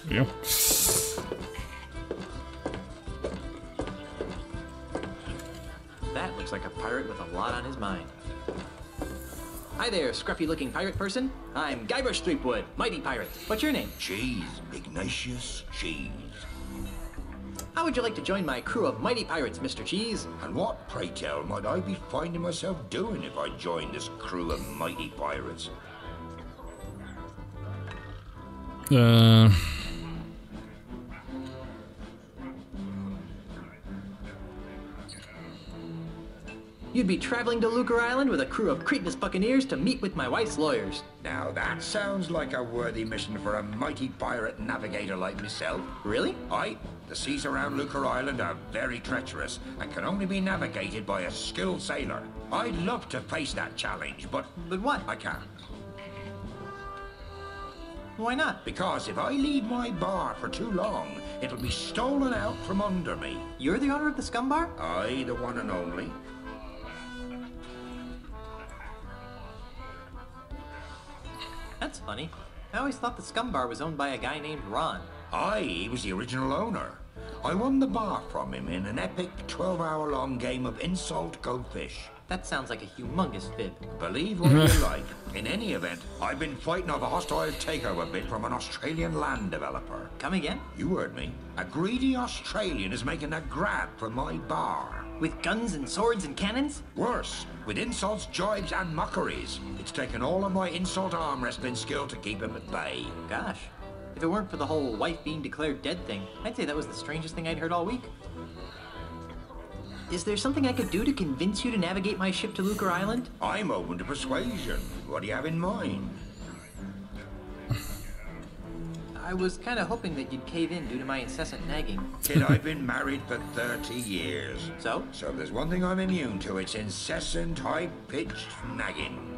we go. That looks like a pirate with a lot on his mind. Hi there, scruffy-looking pirate person. I'm Guybrush Threepwood, mighty pirate. What's your name? Cheese, Ignatius Cheese. How would you like to join my crew of mighty pirates, Mr. Cheese? And what, pray tell, might I be finding myself doing if I joined this crew of mighty pirates? You'd be traveling to Lucre Island with a crew of Cretinous buccaneers to meet with my wife's lawyers. Now that sounds like a worthy mission for a mighty pirate navigator like myself. Really? Aye, the seas around Lucre Island are very treacherous and can only be navigated by a skilled sailor. I'd love to face that challenge, but what? I can't. Why not? Because if I leave my bar for too long, it'll be stolen out from under me. You're the owner of the scum bar? Aye, the one and only. That's funny. I always thought the scum bar was owned by a guy named Ron. Aye, he was the original owner. I won the bar from him in an epic 12-hour-long game of insult go fish. That sounds like a humongous fib. Believe what you like. In any event, I've been fighting off a hostile takeover bid from an Australian land developer. Come again? You heard me. A greedy Australian is making a grab for my bar. With guns and swords and cannons? Worse, with insults, jibes, and mockeries. It's taken all of my insult arm wrestling skill to keep him at bay. Gosh, if it weren't for the whole wife being declared dead thing, I'd say that was the strangest thing I'd heard all week. Is there something I could do to convince you to navigate my ship to Lucre Island? I'm open to persuasion. What do you have in mind? I was kind of hoping that you'd cave in due to my incessant nagging. Kid, I've been married for 30 years. So? So if there's one thing I'm immune to, it's incessant, high-pitched nagging.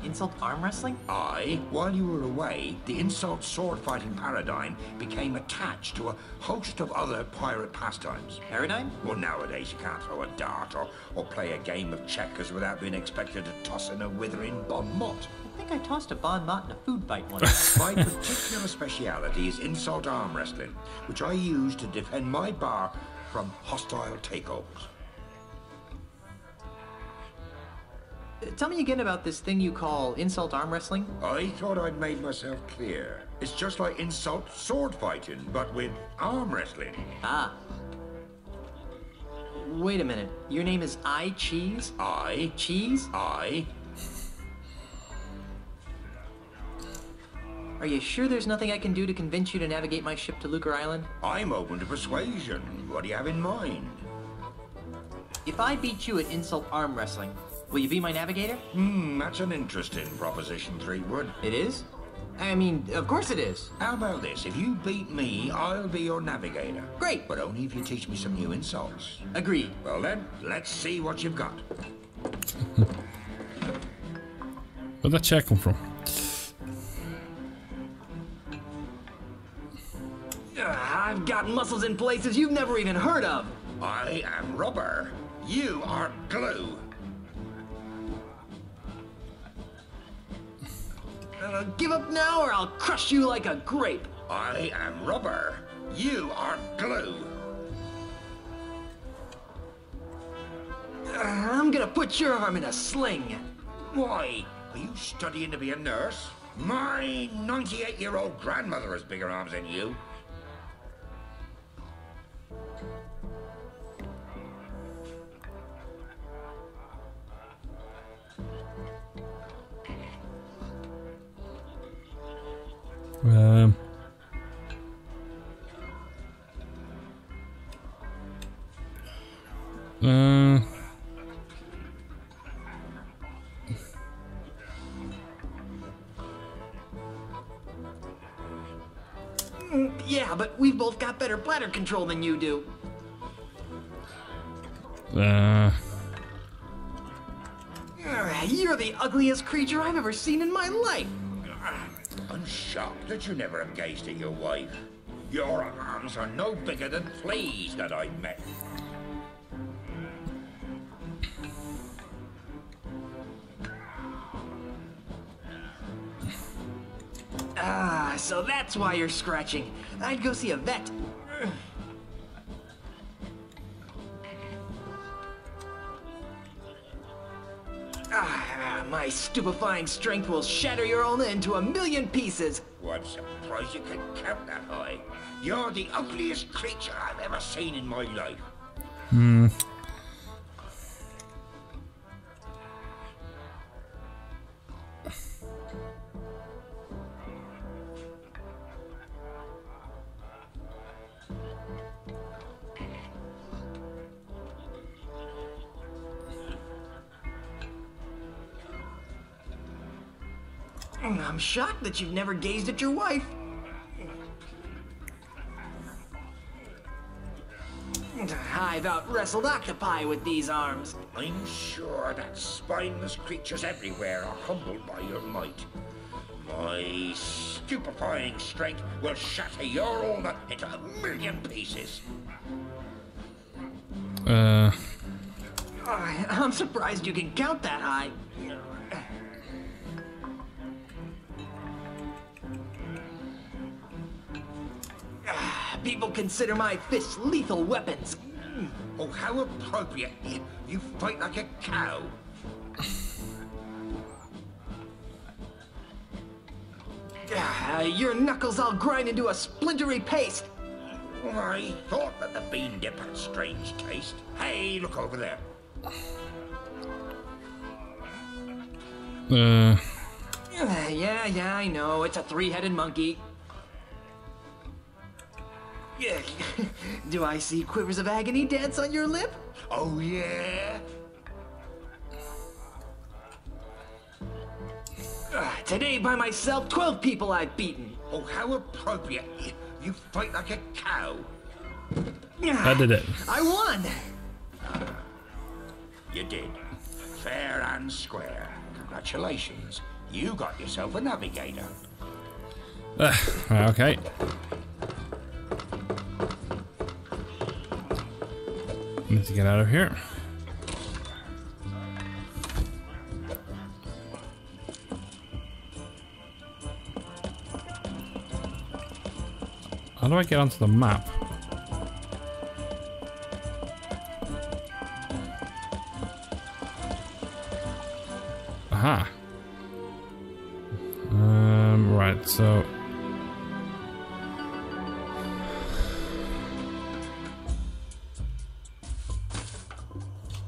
Insult arm wrestling? Aye. While you were away, the insult sword-fighting paradigm became attached to a host of other pirate pastimes. Paradigm? Well, nowadays you can't throw a dart or play a game of checkers without being expected to toss in a withering bon mot. I think I tossed a bon mot in a food fight once. My particular speciality is insult arm wrestling, which I use to defend my bar from hostile takeovers. Tell me again about this thing you call insult arm wrestling. I thought I'd made myself clear. It's just like insult sword fighting, but with arm wrestling. Ah. Wait a minute. Your name is I Cheese? Aye. Cheese? Aye. Are you sure there's nothing I can do to convince you to navigate my ship to Lucre Island? I'm open to persuasion. What do you have in mind? If I beat you at insult arm wrestling, will you be my navigator? That's an interesting proposition, Threepwood. It is? I mean, of course it is. How about this? If you beat me, I'll be your navigator. Great. But only if you teach me some new insults. Agreed. Well then, let's see what you've got. Where'd that check come from? I've got muscles in places you've never even heard of. I am rubber. You are glue. Give up now or I'll crush you like a grape. I am rubber. You are glue. I'm gonna put your arm in a sling. Why? Are you studying to be a nurse? My 98-year-old grandmother has bigger arms than you. Yeah, but we've both got better bladder control than you do. You're the ugliest creature I've ever seen in my life. I'm shocked that you never have gazed at your wife. Your arms are no bigger than fleas that I've met. So that's why you're scratching. I'd go see a vet. My stupefying strength will shatter your ulna into a million pieces. What surprise you can count that high. You're the ugliest creature I've ever seen in my life. I'm shocked that you've never gazed at your wife. I've out-wrestled octopi with these arms. I'm sure that spineless creatures everywhere are humbled by your might. My stupefying strength will shatter your ulna into a million pieces. I'm surprised you can count that high. People consider my fists lethal weapons. Oh, how appropriate. You fight like a cow. Your knuckles all grind into a splintery paste. I thought that the bean dip had strange taste. Hey, look over there. Yeah, I know. It's a three-headed monkey. Yeah. Do I see quivers of agony dance on your lip? Oh, yeah? Today by myself, 12 people I've beaten. Oh, how appropriate. You fight like a cow. I did it. I won. You did. Fair and square. Congratulations. You got yourself a navigator. Okay. Need to get out of here. How do I get onto the map? Aha. Right, so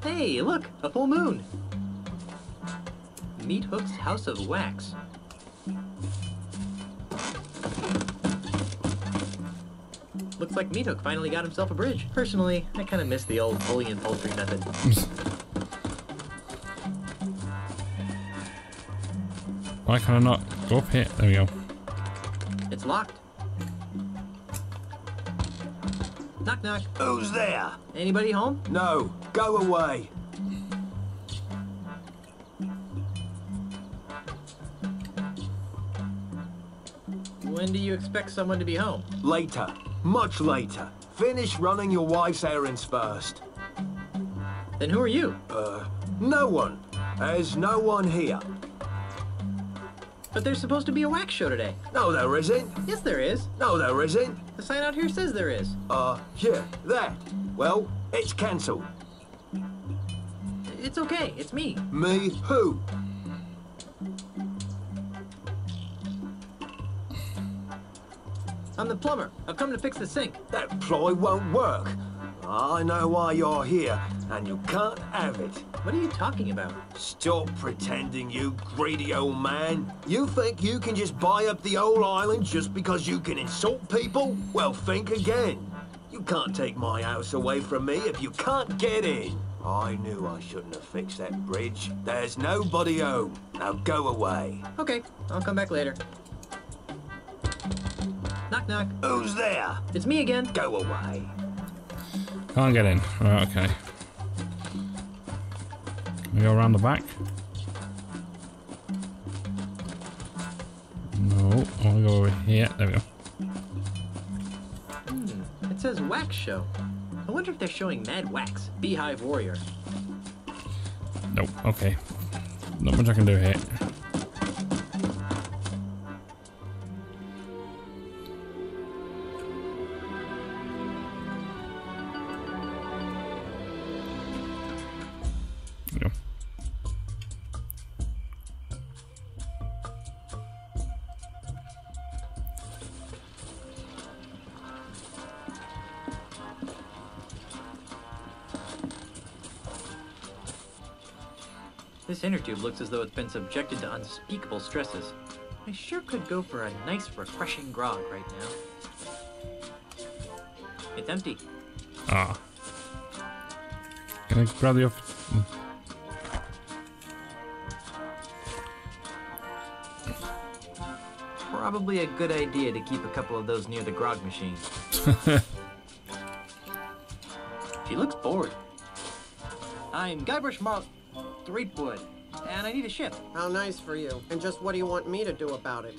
Hey, look, a full moon. Meat Hook's House of Wax. Looks like Meat Hook finally got himself a bridge. Personally, I kind of miss the old pulley and poultry method. why can I not go up here? There we go. It's locked. Knock, knock. Who's there? Anybody home? No, go away. When do you expect someone to be home? Later. Much later. Finish running your wife's errands first. Then who are you? No one. There's no one here. But there's supposed to be a wax show today. No, there isn't. Yes, there is. No, there isn't. The sign out here says there is. Yeah, that. Well, it's cancelled. It's okay, it's me. Me who? I'm the plumber. I've come to fix the sink. That ploy won't work. I know why you're here, and you can't have it. What are you talking about? Stop pretending, you greedy old man. You think you can just buy up the whole island just because you can insult people? Well, think again. You can't take my house away from me if you can't get in. I knew I shouldn't have fixed that bridge. There's nobody home. Now go away. Okay, I'll come back later. Knock, knock. Who's there? It's me again. Go away. Can't get in. Right, okay. Can we go around the back? No, I want to go over here. There we go. It says wax show. I wonder if they're showing Mad Wax, Beehive Warrior. Nope, okay. Not much I can do here. This inner tube looks as though it's been subjected to unspeakable stresses. I sure could go for a nice, refreshing grog right now. It's empty. Ah. Can I grab the Probably a good idea to keep a couple of those near the grog machine. She looks bored. I'm Guybrush Threepwood, and I need a ship. How nice for you. And just what do you want me to do about it?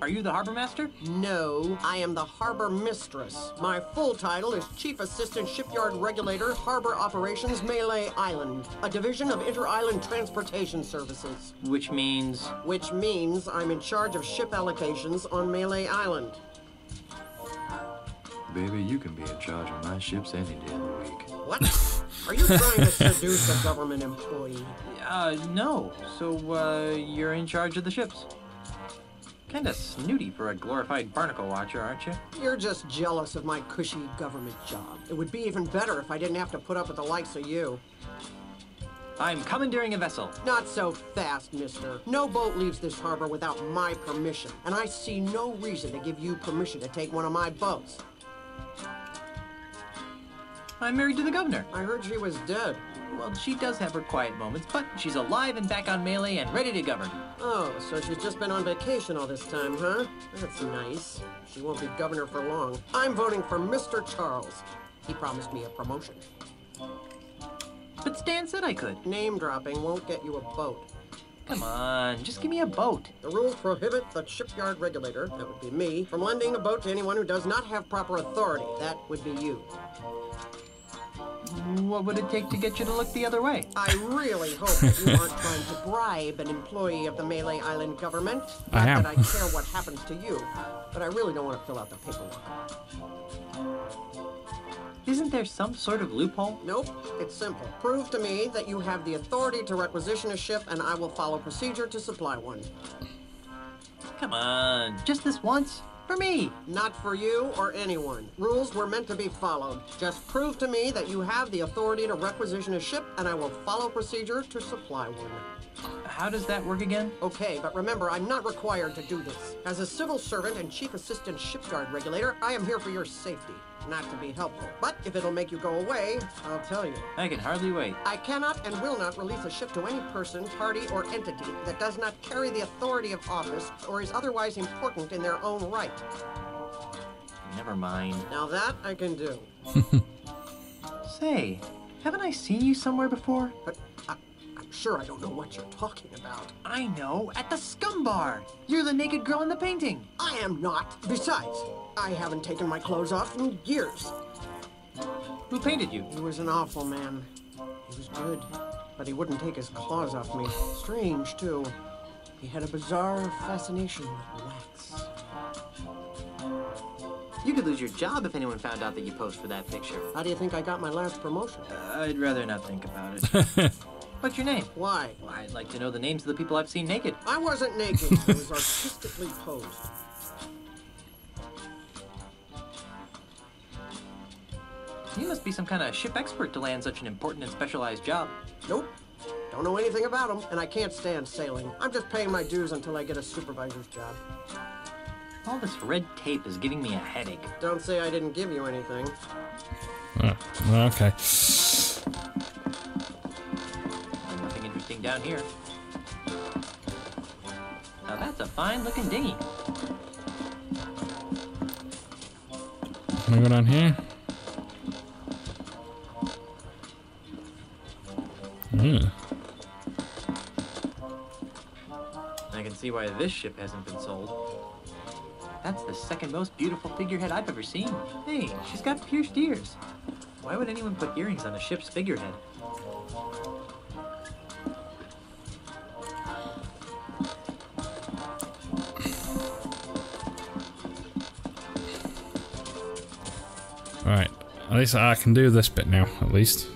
Are you the harbor master? No, I am the harbor mistress. My full title is Chief Assistant Shipyard Regulator, Harbor Operations, Malay Island, a division of Inter-Island Transportation Services. Which means? Which means I'm in charge of ship allocations on Malay Island. Baby, you can be in charge of my ships any day of the week. What? Are you trying to seduce a government employee? No. So, you're in charge of the ships. Kinda snooty for a glorified barnacle watcher, aren't you? You're just jealous of my cushy government job. It would be even better if I didn't have to put up with the likes of you. I'm commandeering a vessel. Not so fast, mister. No boat leaves this harbor without my permission, and I see no reason to give you permission to take one of my boats. I'm married to the governor. I heard she was dead. Well, she does have her quiet moments, but she's alive and back on Malay and ready to govern. Oh, so she's just been on vacation all this time, huh? That's nice. She won't be governor for long. I'm voting for Mr. Charles. He promised me a promotion. But Stan said I could. Name dropping won't get you a boat. Come on, just give me a boat. The rules prohibit the shipyard regulator, that would be me, from lending a boat to anyone who does not have proper authority. That would be you. What would it take to get you to look the other way? I really hope that you aren't trying to bribe an employee of the Malay Island government. I am. Not that I care what happens to you, but I really don't want to fill out the paperwork. Isn't there some sort of loophole? Nope, it's simple. Prove to me that you have the authority to requisition a ship, and I will follow procedure to supply one. Come on, just this once? For me. Not for you or anyone. Rules were meant to be followed. Just prove to me that you have the authority to requisition a ship, and I will follow procedure to supply one. How does that work again? Okay, but remember, I'm not required to do this. As a civil servant and Chief Assistant Shipyard Regulator, I am here for your safety, not to be helpful. But if it'll make you go away, I'll tell you. I can hardly wait. I cannot and will not release a ship to any person, party, or entity that does not carry the authority of office or is otherwise important in their own right. Never mind. Now that I can do. Say, haven't I seen you somewhere before? But I'm sure I don't know what you're talking about. I know, at the Scum Bar. You're the naked girl in the painting. I am not. Besides, I haven't taken my clothes off in years. Who painted you? He was an awful man. He was good, but he wouldn't take his claws off me. Strange, too. He had a bizarre fascination with wax. You could lose your job if anyone found out that you posed for that picture. How do you think I got my last promotion? I'd rather not think about it. What's your name? Why? Well, I'd like to know the names of the people I've seen naked. I wasn't naked. I was artistically posed. You must be some kind of ship expert to land such an important and specialized job. Nope. Don't know anything about them, and I can't stand sailing. I'm just paying my dues until I get a supervisor's job. All this red tape is giving me a headache. Don't say I didn't give you anything. Okay. Nothing interesting down here. Now that's a fine-looking dinghy. Can I go down here? I can see why this ship hasn't been sold. That's the second most beautiful figurehead I've ever seen. Hey, she's got pierced ears. Why would anyone put earrings on a ship's figurehead? Alright, at least I can do this bit now, at least.